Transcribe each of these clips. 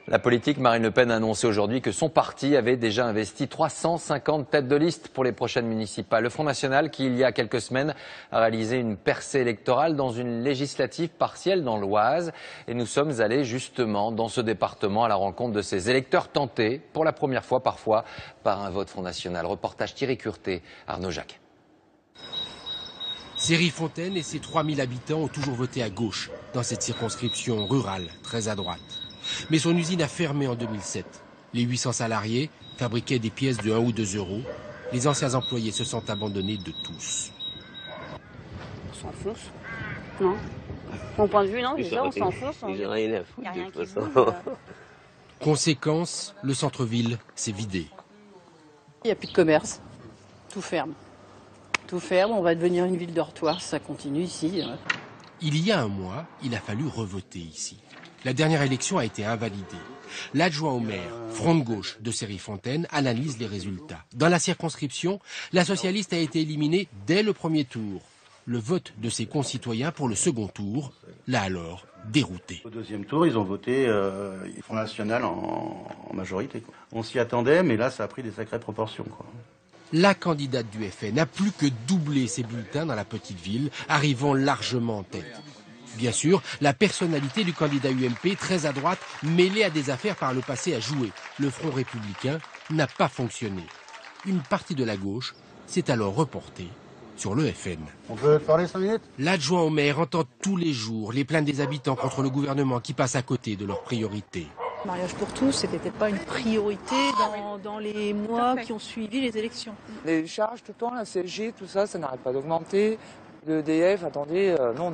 La politique, Marine Le Pen a annoncé aujourd'hui que son parti avait déjà investi 350 têtes de liste pour les prochaines municipales. Le Front National, qui il y a quelques semaines a réalisé une percée électorale dans une législative partielle dans l'Oise. Et nous sommes allés justement dans ce département à la rencontre de ces électeurs tentés, pour la première fois parfois, par un vote Front National. Reportage Thierry Curté, Arnaud Jacques. Cerry-Fontaine et ses 3000 habitants ont toujours voté à gauche dans cette circonscription rurale, très à droite. Mais son usine a fermé en 2007. Les 800 salariés fabriquaient des pièces de 1 ou 2 euros. Les anciens employés se sentent abandonnés de tous. On s'en fout. Non. Mon point de vue, non, déjà, on s'en fout. Ils n'ont rien à foutre, de toute façon. Conséquence, le centre-ville s'est vidé. Il n'y a plus de commerce. Tout ferme. Tout ferme, on va devenir une ville dortoir, ça continue ici. Il y a un mois, il a fallu revoter ici. La dernière élection a été invalidée. L'adjoint au maire, Front de gauche de Cerry-Fontaine, analyse les résultats. Dans la circonscription, la socialiste a été éliminée dès le premier tour. Le vote de ses concitoyens pour le second tour l'a alors dérouté. Au deuxième tour, ils ont voté Front National en majorité. On s'y attendait, mais là, ça a pris des sacrées proportions, quoi. La candidate du FN n'a plus que doublé ses bulletins dans la petite ville, arrivant largement en tête. Bien sûr, la personnalité du candidat UMP, très à droite, mêlée à des affaires par le passé, a joué. Le Front républicain n'a pas fonctionné. Une partie de la gauche s'est alors reportée sur le FN. On peut parler 5 minutes ? L'adjoint au maire entend tous les jours les plaintes des habitants contre le gouvernement qui passe à côté de leurs priorités. Le mariage pour tous, c'était peut-être pas une priorité dans les mois qui ont suivi les élections. Les charges tout le temps, la CSG, tout ça, ça n'arrête pas d'augmenter. Le EDF, attendez, non.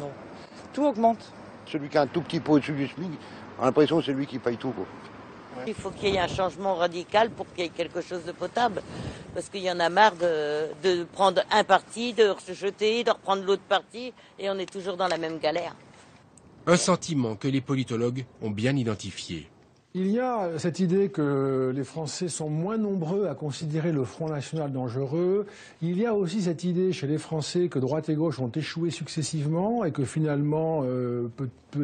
Tout augmente. Celui qui a un tout petit pot au-dessus du SMIC, a l'impression que c'est lui qui paye tout, quoi. Il faut qu'il y ait un changement radical pour qu'il y ait quelque chose de potable. Parce qu'il y en a marre de prendre un parti, de se jeter, de reprendre l'autre parti, et on est toujours dans la même galère. Un sentiment que les politologues ont bien identifié. Il y a cette idée que les Français sont moins nombreux à considérer le Front National dangereux. Il y a aussi cette idée chez les Français que droite et gauche ont échoué successivement et que finalement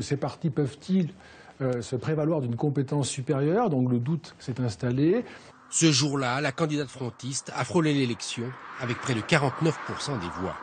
ces partis peuvent-ils se prévaloir d'une compétence supérieure. Donc le doute s'est installé. Ce jour-là, la candidate frontiste a frôlé l'élection avec près de 49% des voix.